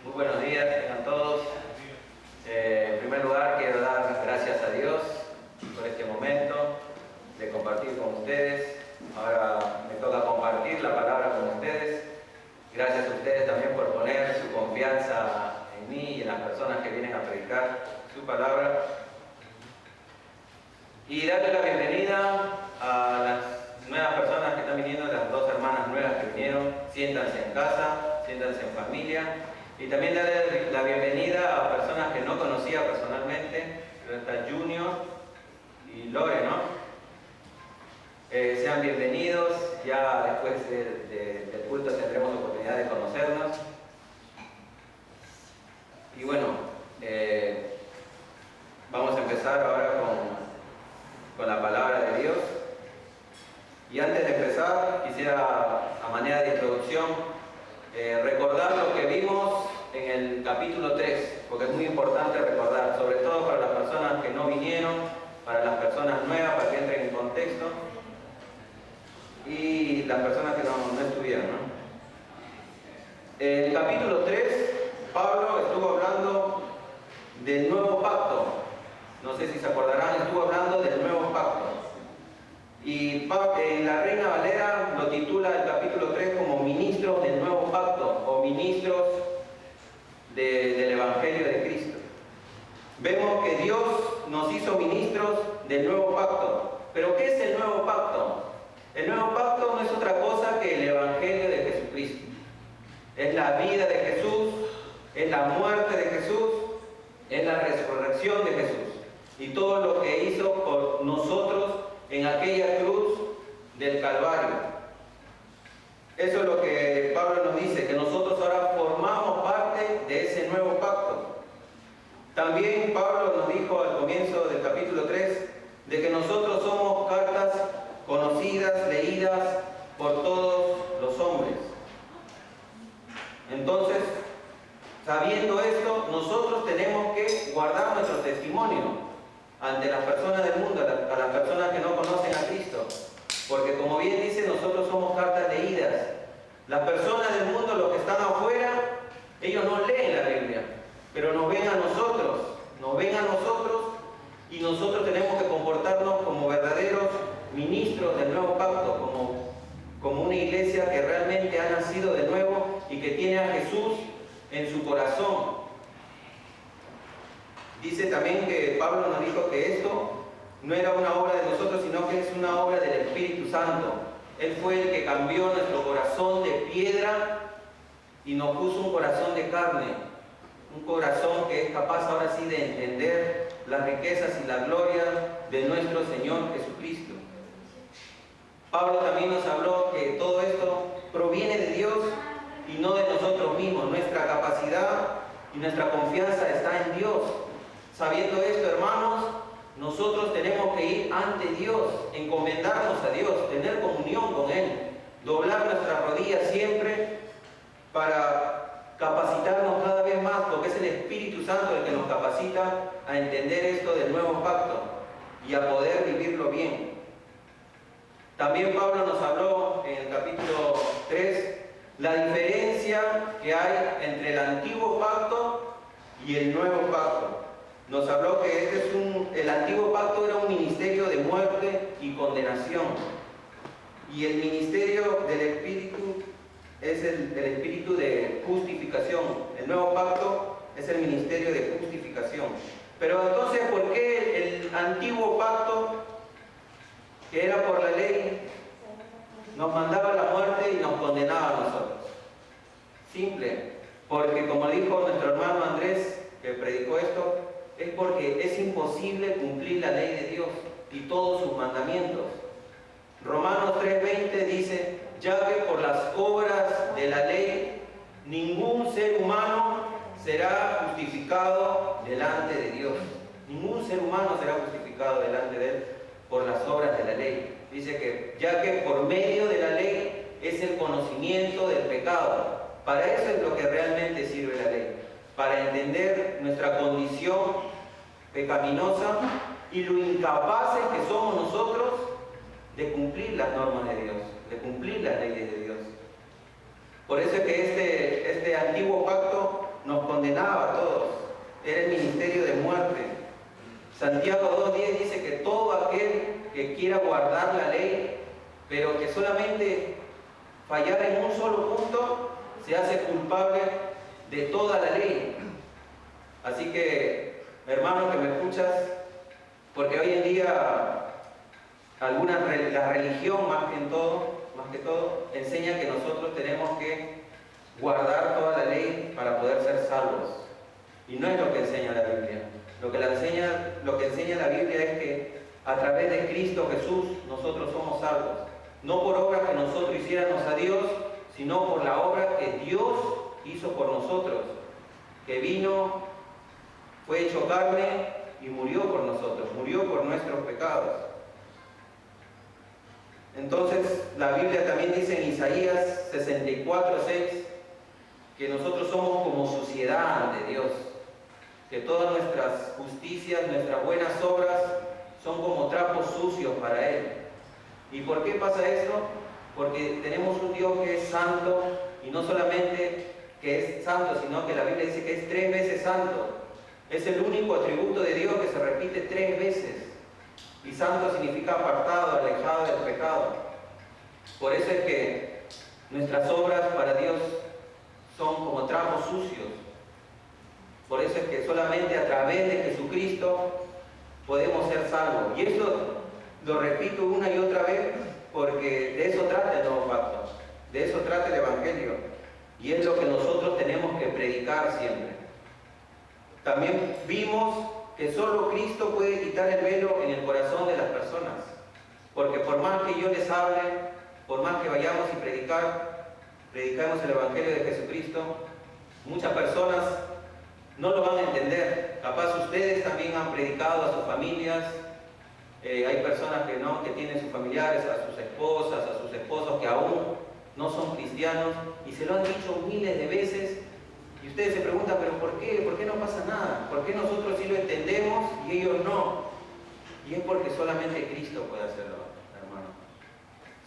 Muy buenos días, tengan todos. En primer lugar, quiero dar gracias a Dios por este momento de compartir con ustedes. Ahora me toca compartir la palabra con ustedes. Gracias a ustedes también por poner su confianza en mí y en las personas que vienen a predicar su palabra. Y darle la bienvenida a las nuevas personas que están viniendo, las dos hermanas nuevas que vinieron. Siéntanse en casa, siéntanse en familia. Y también darle la bienvenida a personas que no conocía personalmente. Está Junior y Lore, ¿no? Sean bienvenidos. Ya después del culto tendremos oportunidad de conocernos. Y bueno, vamos a empezar ahora con la palabra de Dios. Y antes de empezar, quisiera, a manera de introducción, recordar lo que vimos en el capítulo 3, porque es muy importante recordar, sobre todo para las personas que no vinieron, para las personas nuevas, para que entren en contexto, y las personas que no estuvieron, ¿no? En el capítulo 3, Pablo estuvo hablando del nuevo pacto. No sé si se acordarán, estuvo hablando del nuevo pacto. Y la Reina Valera lo titula el capítulo 3 como ministros del nuevo pacto o ministros del Evangelio de Cristo. Vemos que Dios nos hizo ministros del nuevo pacto. ¿Pero qué es el nuevo pacto? El nuevo pacto no es otra cosa que el Evangelio de Jesucristo. Es la vida de Jesús, es la muerte de Jesús, es la resurrección de Jesús. Y todo lo que hizo por nosotros en aquella cruz del Calvario. Eso es lo que Pablo nos dice, que nosotros ahora formamos parte de ese nuevo pacto. También Pablo nos dijo al comienzo del capítulo 3 de que nosotros somos cartas conocidas, leídas por todos los hombres. Entonces, sabiendo esto, nosotros tenemos que guardar nuestro testimonio ante las personas del mundo, a las personas que no conocen a Cristo. Porque como bien dice, nosotros somos cartas leídas. Las personas del mundo, los que están afuera, ellos no leen la Biblia, pero nos ven a nosotros y nosotros tenemos que comportarnos como verdaderos ministros del nuevo pacto, como una iglesia que realmente ha nacido de nuevo y que tiene a Jesús en su corazón. Dice también que Pablo nos dijo que esto no era una obra de nosotros, sino que es una obra del Espíritu Santo. Él fue el que cambió nuestro corazón de piedra y nos puso un corazón de carne. Un corazón que es capaz ahora sí de entender las riquezas y la gloria de nuestro Señor Jesucristo. Pablo también nos habló que todo esto proviene de Dios y no de nosotros mismos. Nuestra capacidad y nuestra confianza está en Dios. Sabiendo esto, hermanos, nosotros tenemos que ir ante Dios, encomendarnos a Dios, tener comunión con Él, doblar nuestras rodillas siempre para capacitarnos cada vez más, porque es el Espíritu Santo el que nos capacita a entender esto del nuevo pacto y a poder vivirlo bien. También Pablo nos habló en el capítulo 3 la diferencia que hay entre el antiguo pacto y el nuevo pacto. Nos habló que el antiguo pacto era un ministerio de muerte y condenación. Y el ministerio del Espíritu es el espíritu de justificación. El nuevo pacto es el ministerio de justificación. Pero entonces, ¿por qué el antiguo pacto, que era por la ley, nos mandaba a la muerte y nos condenaba a nosotros? Simple, porque como dijo nuestro hermano Andrés, que predicó esto, es porque es imposible cumplir la ley de Dios y todos sus mandamientos. Romanos 3:20 dice, ya que por las obras de la ley ningún ser humano será justificado delante de Dios. Ningún ser humano será justificado delante de Él por las obras de la ley. Dice que ya que por medio de la ley es el conocimiento del pecado. Para eso es lo que realmente sirve la ley. Para entender nuestra condición pecaminosa y lo incapaces que somos nosotros de cumplir las normas de Dios, de cumplir las leyes de Dios. Por eso es que este antiguo pacto nos Santiago 2:10 dice que todo aquel que quiera guardar la ley, pero que solamente fallara en un solo punto, se hace culpable de toda la ley. Así que, hermano que me escuchas, porque hoy en día la religión más que todo, enseña que nosotros tenemos que guardar toda la ley para poder ser salvos. Y no es lo que enseña la Biblia. Lo que enseña la Biblia es que a través de Cristo Jesús nosotros somos salvos. No por obras que nosotros hiciéramos a Dios, sino por la obra que Dios hizo por nosotros. Que vino, fue hecho carne y murió por nosotros, murió por nuestros pecados. Entonces la Biblia también dice en Isaías 64:6 que nosotros somos como suciedad ante Dios, que todas nuestras justicias, nuestras buenas obras son como trapos sucios para Él. ¿Y por qué pasa esto? Porque tenemos un Dios que es santo, y no solamente que es santo, sino que la Biblia dice que es 3 veces santo. Es el único atributo de Dios que se repite 3 veces. Y santo significa apartado, alejado del pecado. Por eso es que nuestras obras para Dios son como trapos sucios. Por eso es que solamente a través de Jesucristo podemos ser salvos. Y esto lo repito una y otra vez porque de eso trata el nuevo pacto. De eso trata el Evangelio. Y es lo que nosotros tenemos que predicar siempre. También vimos que solo Cristo puede quitar el velo en el corazón de las personas. Porque por más que yo les hable, por más que vayamos y predicamos el Evangelio de Jesucristo, muchas personas no lo van a entender. Capaz ustedes también han predicado a sus familias. Hay personas que tienen sus familiares, a sus esposas, a sus esposos que aún no son cristianos y se lo han dicho miles de veces. Y ustedes se preguntan, ¿pero por qué? ¿Por qué no pasa nada? ¿Por qué nosotros sí lo entendemos y ellos no? Y es porque solamente Cristo puede hacerlo, hermano.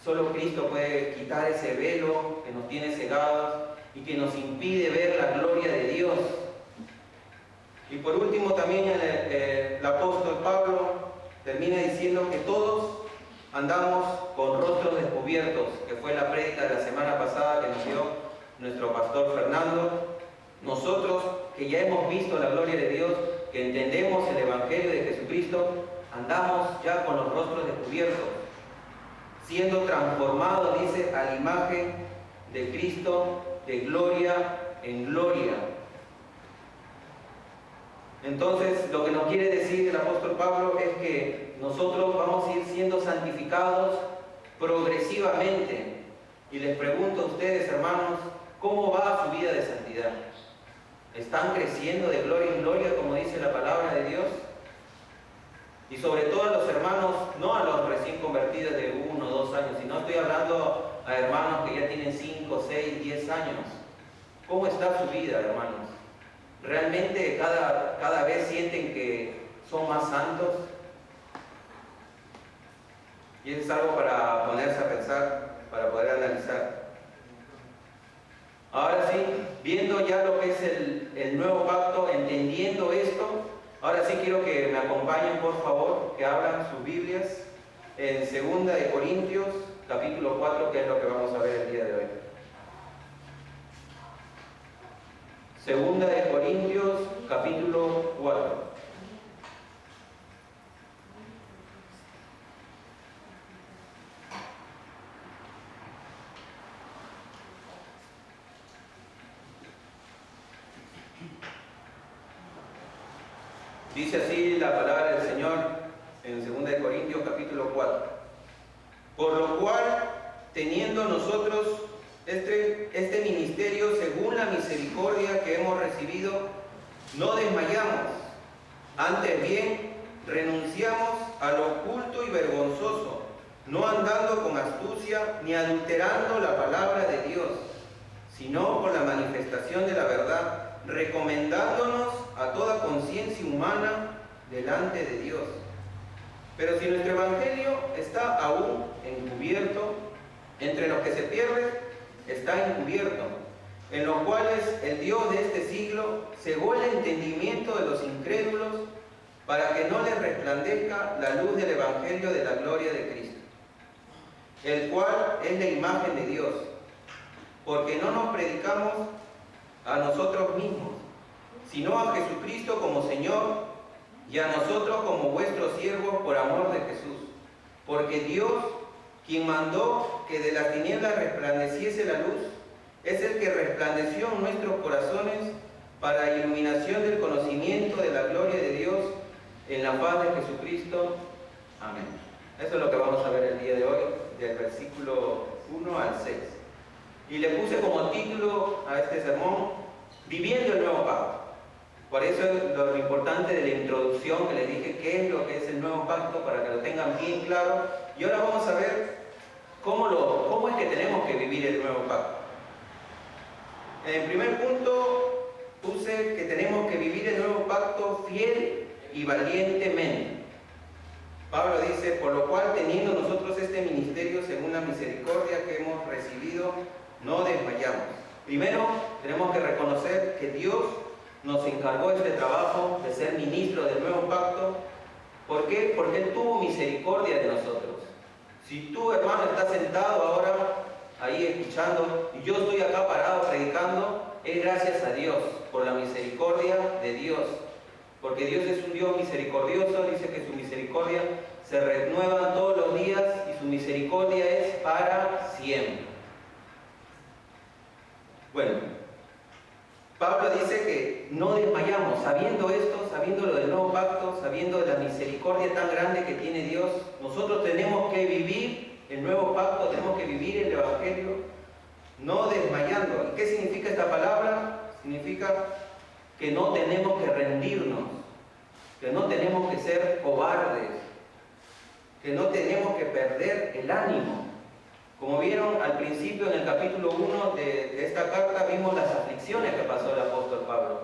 Solo Cristo puede quitar ese velo que nos tiene cegados y que nos impide ver la gloria de Dios. Y por último también el apóstol Pablo termina diciendo que todos andamos con rostros descubiertos, que fue la prédica de la semana pasada que nos dio nuestro pastor Fernando. Nosotros que ya hemos visto la gloria de Dios, que entendemos el Evangelio de Jesucristo, andamos ya con los rostros descubiertos, siendo transformados, dice, a la imagen de Cristo, de gloria en gloria. Entonces, lo que nos quiere decir el apóstol Pablo es que nosotros vamos a ir siendo santificados progresivamente. Y les pregunto a ustedes, hermanos, ¿cómo va su vida de santidad? ¿Están creciendo de gloria en gloria, como dice la palabra de Dios? Y sobre todo a los hermanos, no a los recién convertidos de 1 o 2 años, sino estoy hablando a hermanos que ya tienen 5, 6, 10 años. ¿Cómo está su vida, hermanos? ¿Realmente cada vez sienten que son más santos? Y eso es algo para ponerse a pensar, para poder analizar. Ahora sí, viendo ya lo que es el nuevo pacto, entendiendo esto, ahora sí quiero que me acompañen, por favor, que abran sus Biblias en 2 de Corintios, capítulo 4, que es lo que vamos a ver el día de hoy. 2 de Corintios, capítulo 4. Dice así la palabra del Señor en 2 de Corintios, capítulo 4. Por lo cual, teniendo nosotros este ministerio según la misericordia que hemos recibido, no desmayamos, antes bien renunciamos a lo oculto y vergonzoso, no andando con astucia ni adulterando la palabra de Dios, sino con la manifestación de la verdad, recomendándonos a toda conciencia humana delante de Dios. Pero si nuestro evangelio está aún encubierto, entre los que se pierden está encubierto, en los cuales el Dios de este siglo cegó el entendimiento de los incrédulos para que no les resplandezca la luz del Evangelio de la gloria de Cristo, el cual es la imagen de Dios, porque no nos predicamos a nosotros mismos, sino a Jesucristo como Señor, y a nosotros como vuestros siervos por amor de Jesús. Porque Dios, quien mandó que de las tinieblas resplandeciese la luz, es el que resplandeció en nuestros corazones para iluminación del conocimiento de la gloria de Dios en la faz de Jesucristo. Amén. Eso es lo que vamos a ver el día de hoy, del versículo 1 al 6. Y le puse como título a este sermón, Viviendo el Nuevo Pacto. Por eso es lo importante de la introducción que les dije, qué es lo que es el Nuevo Pacto, para que lo tengan bien claro. Y ahora vamos a ver cómo es que tenemos que vivir el Nuevo Pacto. En el primer punto puse que tenemos que vivir el Nuevo Pacto fiel y valientemente. Pablo dice, por lo cual, teniendo nosotros este ministerio según la misericordia que hemos recibido, no desmayamos. Primero, tenemos que reconocer que Dios nos encargó este trabajo de ser ministro del Nuevo Pacto. ¿Por qué? Porque Él tuvo misericordia de nosotros. Si tú, hermano, estás sentado ahora ahí escuchando y yo estoy acá parado predicando, es gracias a Dios, por la misericordia de Dios. Porque Dios es un Dios misericordioso, dice que su misericordia se renueva todos los días y su misericordia es para siempre. Bueno, Pablo dice que no desmayamos, sabiendo esto, sabiendo lo del nuevo pacto, sabiendo de la misericordia tan grande que tiene Dios. Nosotros tenemos que vivir el nuevo pacto, tenemos que vivir el Evangelio, no desmayando. ¿Y qué significa esta palabra? Significa que no tenemos que rendirnos, que no tenemos que ser cobardes, que no tenemos que perder el ánimo. Como vieron al principio en el capítulo 1 de esta carta, vimos las aflicciones que pasó el apóstol Pablo.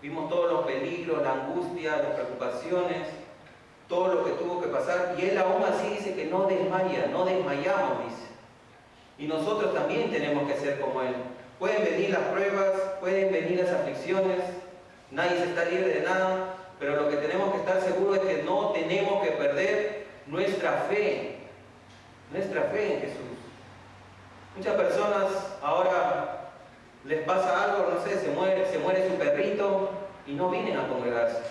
Vimos todos los peligros, la angustia, las preocupaciones, todo lo que tuvo que pasar. Y él aún así dice que no desmaya, no desmayamos, dice. Y nosotros también tenemos que ser como él. Pueden venir las pruebas, pueden venir las aflicciones, nadie se está libre de nada, pero lo que tenemos que estar seguros es que no tenemos que perder nuestra fe en Jesús. Muchas personas ahora les pasa algo, no sé, se muere su perrito y no vienen a congregarse.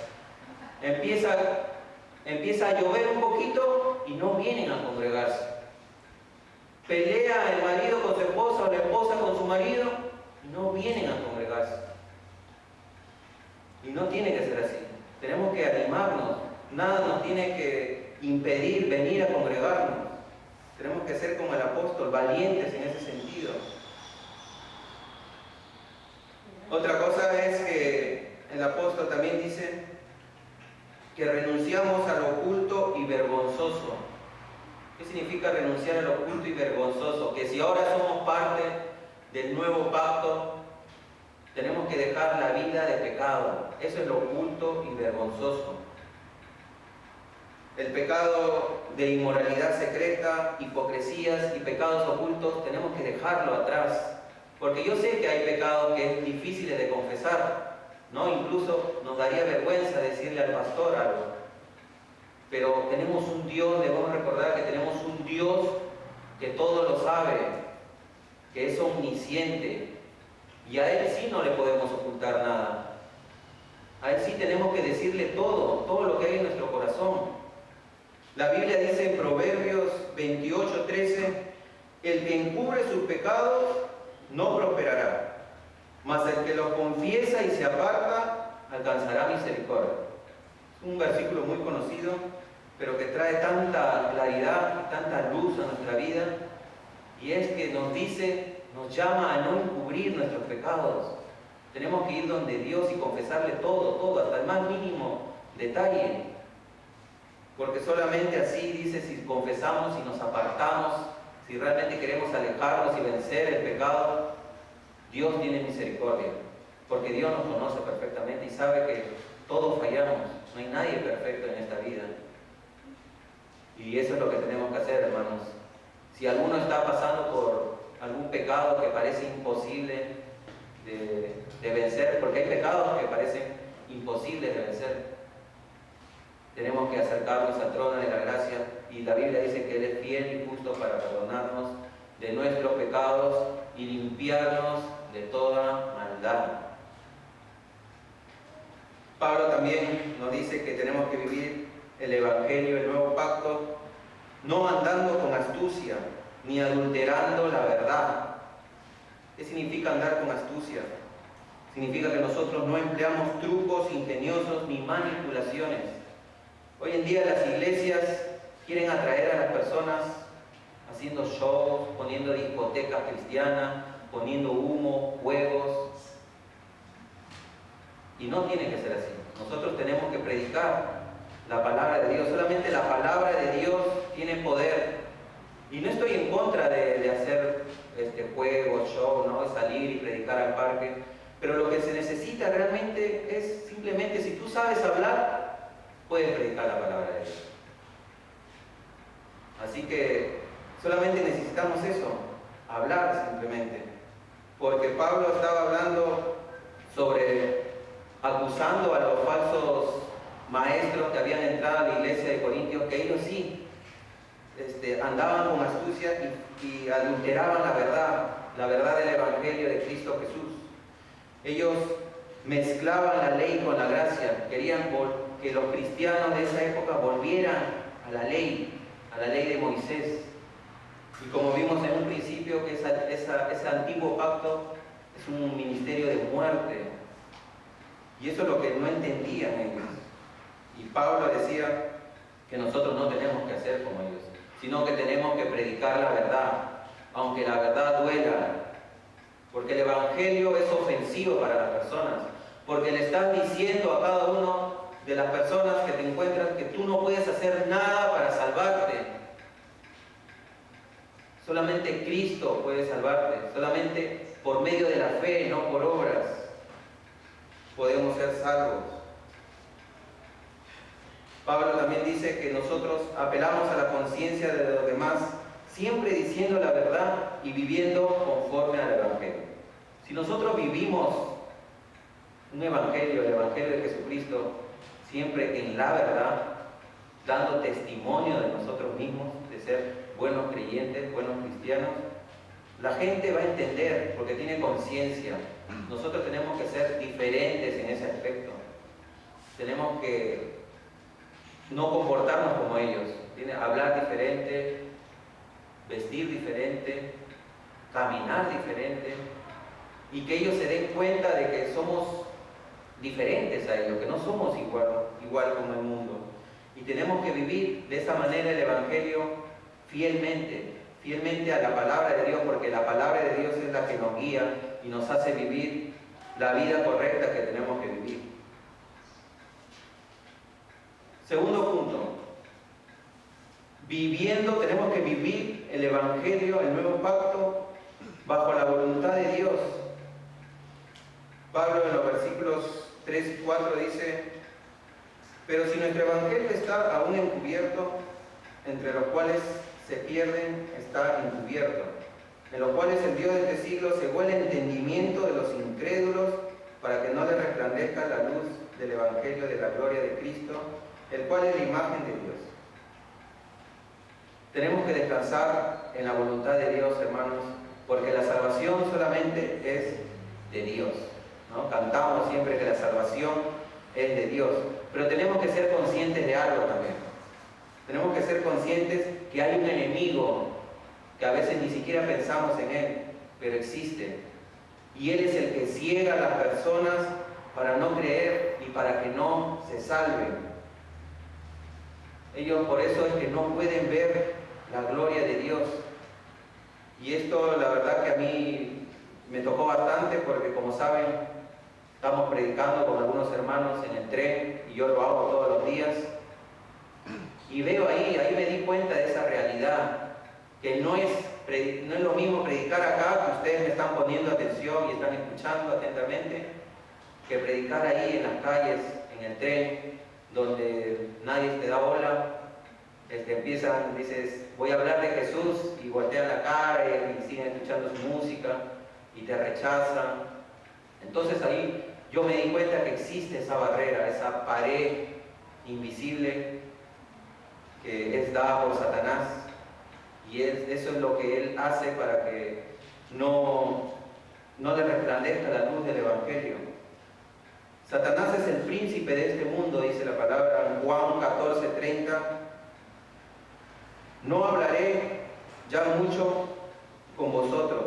Empieza a llover un poquito y no vienen a congregarse. Pelea el marido con su esposa o la esposa con su marido y no vienen a congregarse. Y no tiene que ser así. Tenemos que animarnos. Nada nos tiene que impedir venir a congregarnos. Tenemos que ser como el apóstol, valientes en ese sentido. Otra cosa es que el apóstol también dice que renunciamos a lo oculto y vergonzoso. ¿Qué significa renunciar a lo oculto y vergonzoso? Que si ahora somos parte del nuevo pacto, tenemos que dejar la vida de pecado. Eso es lo oculto y vergonzoso. El pecado de inmoralidad secreta, hipocresías y pecados ocultos, tenemos que dejarlo atrás. Porque yo sé que hay pecados que es difíciles de confesar, ¿no? Incluso nos daría vergüenza decirle al pastor algo. Pero tenemos un Dios, debemos recordar que tenemos un Dios que todo lo sabe, que es omnisciente. Y a Él sí no le podemos ocultar nada. A Él sí tenemos que decirle todo lo que hay en nuestro corazón. La Biblia dice en Proverbios 28:13, el que encubre sus pecados no prosperará, mas el que los confiesa y se aparta alcanzará misericordia. Es un versículo muy conocido, pero que trae tanta claridad, tanta luz a nuestra vida, y es que nos llama a no encubrir nuestros pecados. Tenemos que ir donde Dios y confesarle todo, hasta el más mínimo detalle. Porque solamente así, dice, si confesamos y nos apartamos, si realmente queremos alejarnos y vencer el pecado, Dios tiene misericordia. Porque Dios nos conoce perfectamente y sabe que todos fallamos. No hay nadie perfecto en esta vida. Y eso es lo que tenemos que hacer, hermanos. Si alguno está pasando por algún pecado que parece imposible de vencer, porque hay pecados que parecen imposibles de vencer, tenemos que acercarnos al trono de la gracia, y la Biblia dice que Él es fiel y justo para perdonarnos de nuestros pecados y limpiarnos de toda maldad. Pablo también nos dice que tenemos que vivir el Evangelio, el nuevo pacto, no andando con astucia, ni adulterando la verdad. ¿Qué significa andar con astucia? Significa que nosotros no empleamos trucos ingeniosos ni manipulaciones. Hoy en día las iglesias quieren atraer a las personas haciendo shows, poniendo discotecas cristianas, poniendo humo, juegos. Y no tiene que ser así. Nosotros tenemos que predicar la palabra de Dios. Solamente la palabra de Dios tiene poder. Y no estoy en contra de hacer juegos, show, ¿no? De salir y predicar al parque. Pero lo que se necesita realmente es simplemente, si tú sabes hablar, puedes predicar la palabra de Dios. Así que solamente necesitamos eso, hablar simplemente. Porque Pablo estaba hablando acusando a los falsos maestros que habían entrado a la iglesia de Corintios, que ellos sí andaban con astucia y adulteraban la verdad del Evangelio de Cristo Jesús. Ellos mezclaban la ley con la gracia, querían que los cristianos de esa época volvieran a la ley de Moisés. Y como vimos en un principio, que ese antiguo pacto es un ministerio de muerte. Y eso es lo que no entendían ellos. Y Pablo decía que nosotros no tenemos que hacer como ellos, sino que tenemos que predicar la verdad, aunque la verdad duela. Porque el Evangelio es ofensivo para las personas. Porque le estás diciendo a cada uno de las personas que te encuentras que tú no puedes hacer nada para salvarte. Solamente Cristo puede salvarte. Solamente por medio de la fe, no por obras, podemos ser salvos. Pablo también dice que nosotros apelamos a la conciencia de los demás, siempre diciendo la verdad y viviendo conforme al Evangelio. Si nosotros vivimos un Evangelio, el Evangelio de Jesucristo, siempre en la verdad, dando testimonio de nosotros mismos, de ser buenos creyentes, buenos cristianos, la gente va a entender porque tiene conciencia. Nosotros tenemos que ser diferentes en ese aspecto. Tenemos que no comportarnos como ellos, hablar diferente, vestir diferente, caminar diferente, y que ellos se den cuenta de que somos diferentes a ellos, que no somos igual como el mundo. Y tenemos que vivir de esa manera el Evangelio fielmente a la palabra de Dios, porque la palabra de Dios es la que nos guía y nos hace vivir la vida correcta que tenemos que vivir. Segundo punto, tenemos que vivir el Evangelio, el nuevo pacto, bajo la voluntad de Dios. Pablo en los versículos 3 y 4 dice: pero si nuestro Evangelio está aún encubierto, entre los cuales se pierden está encubierto, en los cuales el Dios de este siglo cegó el entendimiento de los incrédulos, para que no les resplandezca la luz del Evangelio de la gloria de Cristo, el cual es la imagen de Dios. Tenemos que descansar en la voluntad de Dios, hermanos, porque la salvación solamente es de Dios, ¿no? Cantamos siempre que la salvación es de Dios, pero tenemos que ser conscientes de algo también. Tenemos que ser conscientes que hay un enemigo, que a veces ni siquiera pensamos en él, pero existe. Y él es el que ciega a las personas para no creer y para que no se salven. Ellos por eso es que no pueden ver la gloria de Dios. Y esto la verdad que a mí me tocó bastante, porque como saben, estamos predicando con algunos hermanos en el tren, y yo lo hago todos los días. Y veo ahí me di cuenta de esa realidad, que no es lo mismo predicar acá, que ustedes me están poniendo atención y están escuchando atentamente, que predicar ahí en las calles, en el tren, donde nadie te da bola. Dices, voy a hablar de Jesús, y voltean la cara y siguen escuchando su música y te rechazan. Entonces ahí yo me di cuenta que existe esa barrera, esa pared invisible que es dada por Satanás, y eso es lo que él hace para que no le resplandezca la luz del Evangelio. Satanás es el príncipe de este mundo, dice la palabra en Juan 14:30. No hablaré ya mucho con vosotros,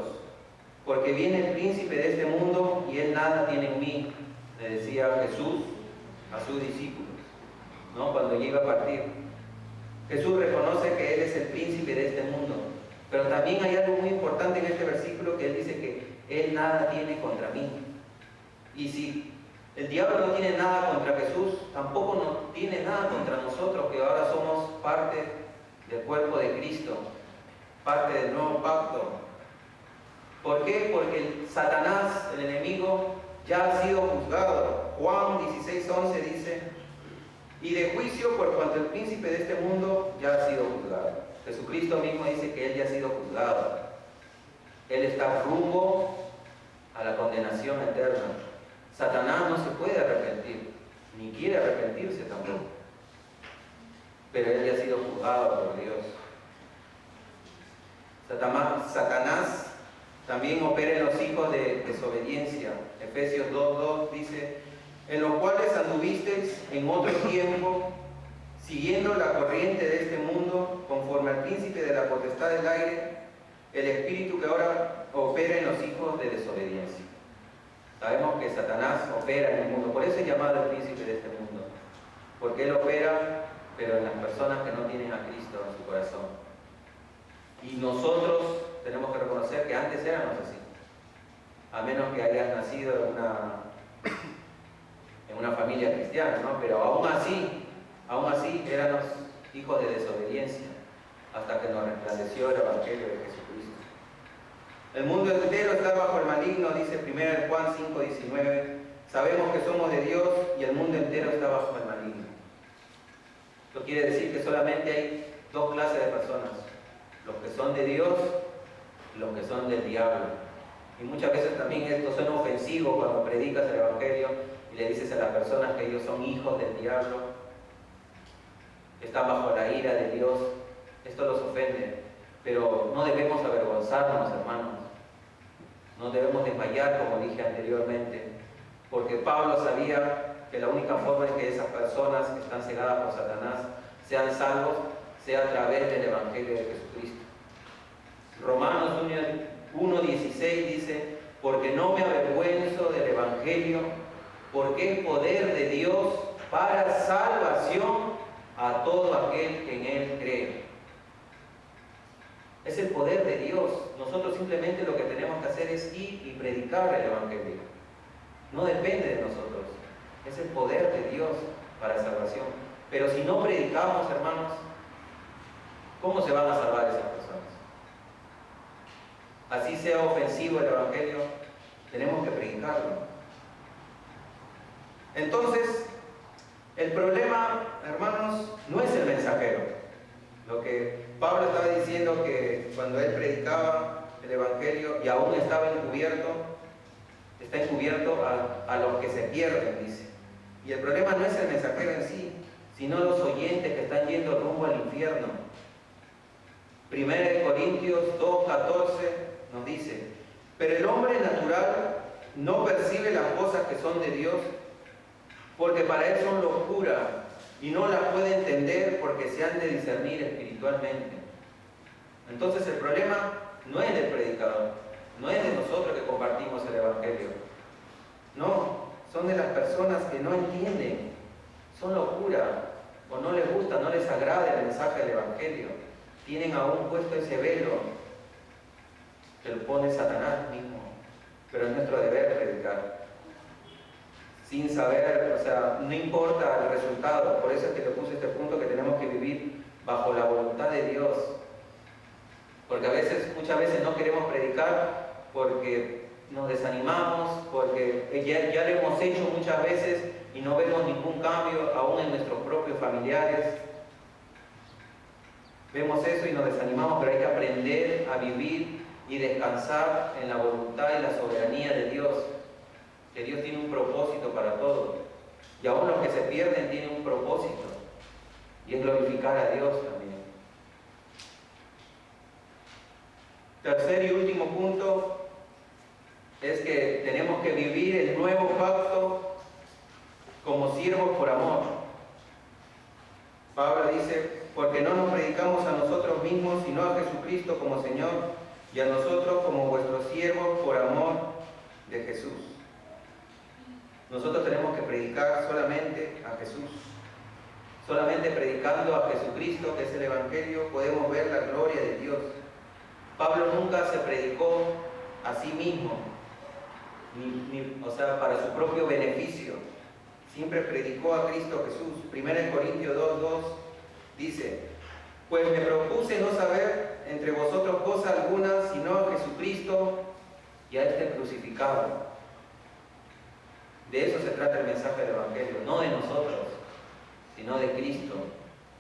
porque viene el príncipe de este mundo y él nada tiene en mí, le decía Jesús a sus discípulos, ¿no? Cuando iba a partir. Jesús reconoce que él es el príncipe de este mundo, pero también hay algo muy importante en este versículo, que él dice que él nada tiene contra mí. Y si el diablo no tiene nada contra Jesús, tampoco no tiene nada contra nosotros, que ahora somos parte del cuerpo de Cristo, parte del nuevo pacto. ¿Por qué? Porque Satanás, el enemigo, ya ha sido juzgado. Juan 16:11 dice: y de juicio por cuanto el príncipe de este mundo ya ha sido juzgado. Jesucristo mismo dice que él ya ha sido juzgado. Él está rumbo a la condenación eterna. Satanás no se puede arrepentir, ni quiere arrepentirse tampoco, pero él ya ha sido juzgado por Dios. Satanás también opera en los hijos de desobediencia. Efesios 2:2 dice: en los cuales anduvisteis en otro tiempo, siguiendo la corriente de este mundo, conforme al príncipe de la potestad del aire, el espíritu que ahora opera en los hijos de desobediencia. Sabemos que Satanás opera en el mundo, por eso es llamado el príncipe de este mundo, porque él opera, pero en las personas que no tienen a Cristo en su corazón. Y nosotros tenemos que reconocer que antes éramos así, a menos que hayas nacido en una familia cristiana, ¿no? Pero aún así éramos hijos de desobediencia, hasta que nos resplandeció el Evangelio de Jesucristo. El mundo entero está bajo el maligno, dice 1 Juan 5:19. Sabemos que somos de Dios y el mundo entero está bajo el maligno. Esto quiere decir que solamente hay dos clases de personas: los que son de Dios y los que son del diablo. Y muchas veces también esto suena ofensivo cuando predicas el Evangelio y le dices a las personas que ellos son hijos del diablo, que están bajo la ira de Dios. Esto los ofende, pero no debemos avergonzarnos, hermanos. No debemos desmayar, como dije anteriormente, porque Pablo sabía que la única forma en que esas personas que están cegadas por Satanás sean salvos sea a través del Evangelio de Jesucristo. Romanos 1:16 dice: porque no me avergüenzo del Evangelio, porque es poder de Dios para salvación a todo aquel que en él cree. Es el poder de Dios. Nosotros simplemente lo que tenemos que hacer es ir y predicar el Evangelio. No depende de nosotros. Es el poder de Dios para salvación. Pero si no predicamos, hermanos, ¿cómo se van a salvar esas personas? Así sea ofensivo el Evangelio, tenemos que predicarlo. Entonces, el problema, hermanos, no es el mensajero. Lo que Pablo estaba diciendo, que cuando él predicaba el Evangelio y aún estaba encubierto, está encubierto a los que se pierden, dice. Y el problema no es el mensajero en sí, sino los oyentes que están yendo rumbo al infierno. 1 Corintios 2:14 nos dice: pero el hombre natural no percibe las cosas que son de Dios, porque para él son locura, y no las puede entender porque se han de discernir espiritualmente. Entonces el problema no es del predicador, no es de nosotros que compartimos el Evangelio. No, son de las personas que no entienden, son locura, o no les gusta, no les agrada el mensaje del Evangelio. Tienen aún puesto ese velo que lo pone Satanás mismo, pero es nuestro deber predicar. Sin saber, o sea, no importa el resultado. Por eso es que le puse este punto, que tenemos que vivir bajo la voluntad de Dios. Porque muchas veces no queremos predicar porque nos desanimamos, porque ya lo hemos hecho muchas veces y no vemos ningún cambio, aún en nuestros propios familiares. Vemos eso y nos desanimamos, pero hay que aprender a vivir y descansar en la voluntad y la soberanía de Dios. Que Dios tiene un propósito para todo. Y aún los que se pierden tienen un propósito. y es glorificar a Dios también. Tercer y último punto es que tenemos que vivir el nuevo pacto como siervos por amor. Pablo dice, porque no nos predicamos a nosotros mismos, sino a Jesucristo como Señor, y a nosotros como vuestros siervos por amor de Jesús. Nosotros tenemos que predicar solamente a Jesús. Solamente predicando a Jesucristo, que es el Evangelio, podemos ver la gloria de Dios. Pablo nunca se predicó a sí mismo, para su propio beneficio. Siempre predicó a Cristo Jesús. 1 Corintios 2:2 dice, pues me propuse no saber entre vosotros cosa alguna, sino a Jesucristo y a este crucificado. De eso se trata el mensaje del Evangelio, no de nosotros, sino de Cristo.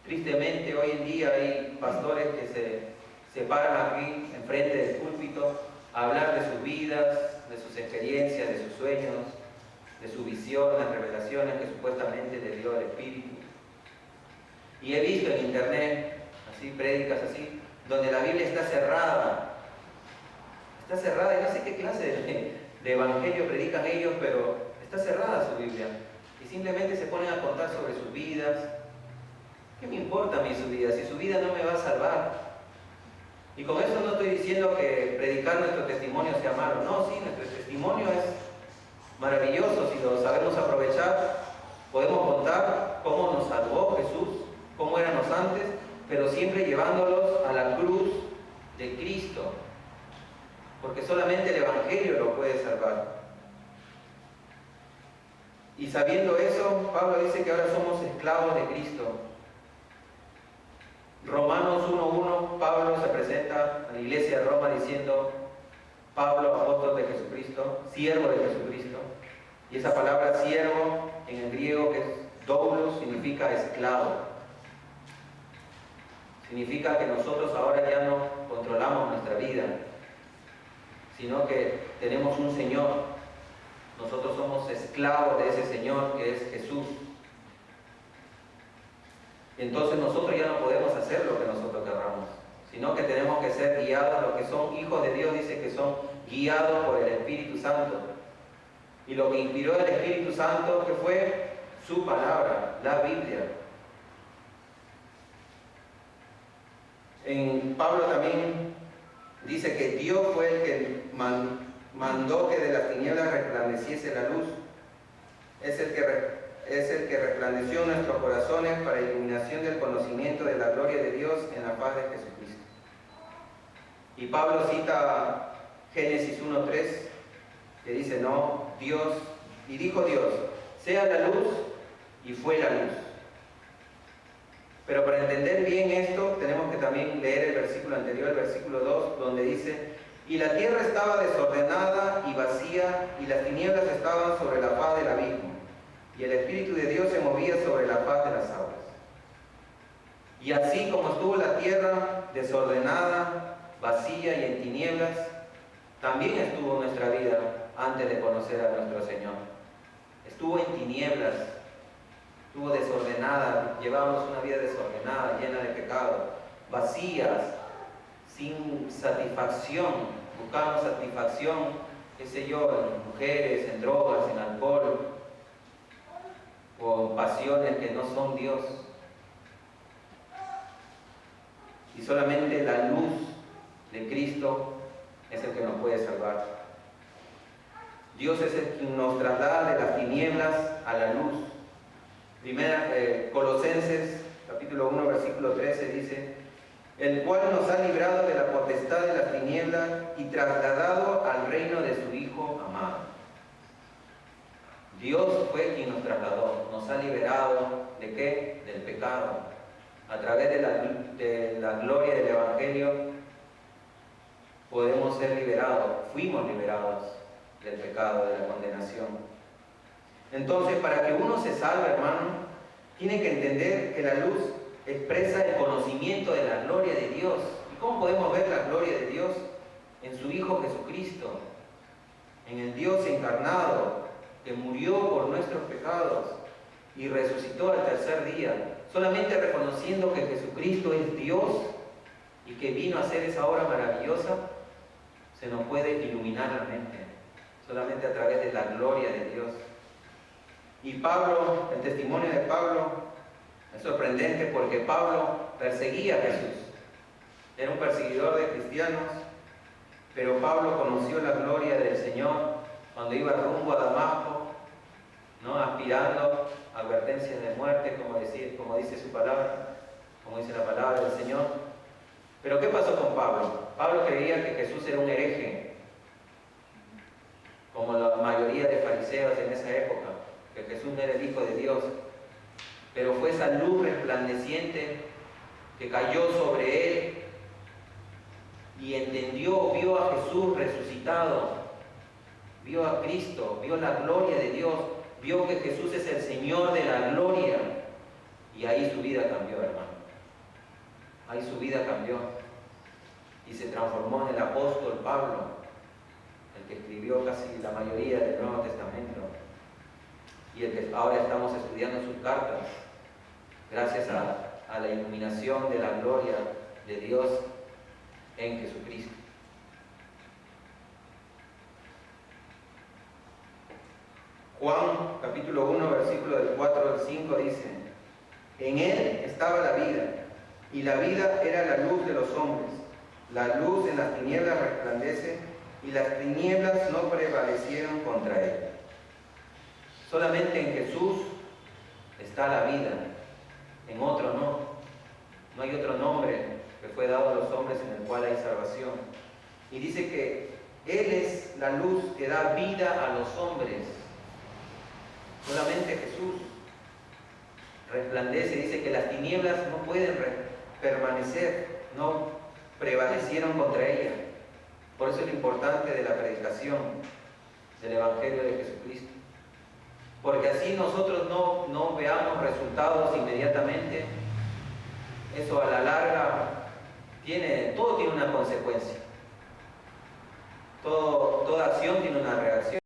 Tristemente hoy en día hay pastores que se paran aquí enfrente del púlpito a hablar de sus vidas, de sus experiencias, de sus sueños, de su visión, las revelaciones que supuestamente le dio el Espíritu. Y he visto en internet, así, prédicas así, donde la Biblia está cerrada. Está cerrada, y no sé qué clase de evangelio predican ellos, pero está cerrada su Biblia. Y simplemente se ponen a contar sobre sus vidas. ¿Qué me importa a mí su vida? Si su vida no me va a salvar. Y con eso no estoy diciendo que predicar nuestro testimonio sea malo. No, sí, nuestro testimonio es maravilloso si lo sabemos aprovechar. Podemos contar cómo nos salvó Jesús, cómo éramos antes, pero siempre llevándolos a la cruz de Cristo. Porque solamente el Evangelio lo puede salvar. Y sabiendo eso, Pablo dice que ahora somos esclavos de Cristo. Romanos 1:1, Pablo se presenta a la iglesia de Roma diciendo, Pablo, apóstol de Jesucristo, siervo de Jesucristo. Y esa palabra siervo en el griego, que es doulos, significa esclavo. Significa que nosotros ahora ya no controlamos nuestra vida, sino que tenemos un Señor. Nosotros somos esclavos de ese Señor que es Jesús. Entonces nosotros ya no podemos hacer lo que nosotros querramos, sino que tenemos que ser guiados. Los que son hijos de Dios dice que son guiados por el Espíritu Santo. Y lo que inspiró el Espíritu Santo, que fue su palabra, la Biblia. En Pablo también dice que Dios fue el que mandó que de las tinieblas resplandeciese la luz. Es el que resplandeció en nuestros corazones para iluminación del conocimiento de la gloria de Dios en la paz de Jesucristo. Y Pablo cita Génesis 1:3, que dice, no, Dios, y dijo Dios, sea la luz, y fue la luz. Pero para entender bien esto, tenemos que también leer el versículo anterior, el versículo 2, donde dice, y la tierra estaba desordenada y vacía, y las tinieblas estaban sobre la faz del abismo, y el Espíritu de Dios se movía sobre la faz de las aguas. Y así como estuvo la tierra desordenada, vacía y en tinieblas, también estuvo nuestra vida antes de conocer a nuestro Señor. Estuvo en tinieblas, estuvo desordenada, llevábamos una vida desordenada, llena de pecado, vacías, sin satisfacción, buscamos satisfacción, qué sé yo, en mujeres, en drogas, en alcohol, o pasiones que no son Dios. Y solamente la luz de Cristo es el que nos puede salvar. Dios es el que nos traslada de las tinieblas a la luz. Colosenses capítulo 1 versículo 13 dice, el cual nos ha librado de la potestad de las tinieblas y trasladado al reino de su Hijo amado. Dios fue quien nos trasladó, nos ha liberado ¿de qué? Del pecado. A través de la gloria del Evangelio podemos ser liberados, fuimos liberados del pecado, de la condenación. Entonces, para que uno se salve, hermano, tiene que entender que la luz expresa el conocimiento de la gloria de Dios. ¿Y cómo podemos ver la gloria de Dios? En su Hijo Jesucristo, en el Dios encarnado, que murió por nuestros pecados, y resucitó al tercer día. Solamente reconociendo que Jesucristo es Dios y que vino a hacer esa obra maravillosa, se nos puede iluminar la mente, solamente a través de la gloria de Dios. Y Pablo, el testimonio de Pablo es sorprendente porque Pablo perseguía a Jesús. Era un perseguidor de cristianos, pero Pablo conoció la gloria del Señor cuando iba rumbo a Damasco, ¿no? Aspirando a advertencias de muerte, como dice su palabra, como dice la palabra del Señor. Pero ¿qué pasó con Pablo? Pablo creía que Jesús era un hereje, como la mayoría de fariseos en esa época, que Jesús no era el Hijo de Dios. Pero fue esa luz resplandeciente que cayó sobre él y entendió, vio a Jesús resucitado, vio a Cristo, vio la gloria de Dios, vio que Jesús es el Señor de la gloria, y ahí su vida cambió, hermano. Ahí su vida cambió y se transformó en el apóstol Pablo, el que escribió casi la mayoría del Nuevo Testamento y el que ahora estamos estudiando sus cartas, gracias a la iluminación de la gloria de Dios en Jesucristo. Juan capítulo 1 versículo del 4 al 5 dice: en él estaba la vida, y la vida era la luz de los hombres. La luz en las tinieblas resplandece, y las tinieblas no prevalecieron contra él. Solamente en Jesús está la vida, en otro no. No hay otro nombre que fue dado a los hombres en el cual hay salvación. Y dice que Él es la luz que da vida a los hombres. Solamente Jesús resplandece. Dice que las tinieblas no pueden permanecer, no prevalecieron contra ella. Por eso es lo importante de la predicación del Evangelio de Jesucristo. Porque así nosotros no veamos resultados inmediatamente. Eso a la larga todo tiene una consecuencia. Toda acción tiene una reacción.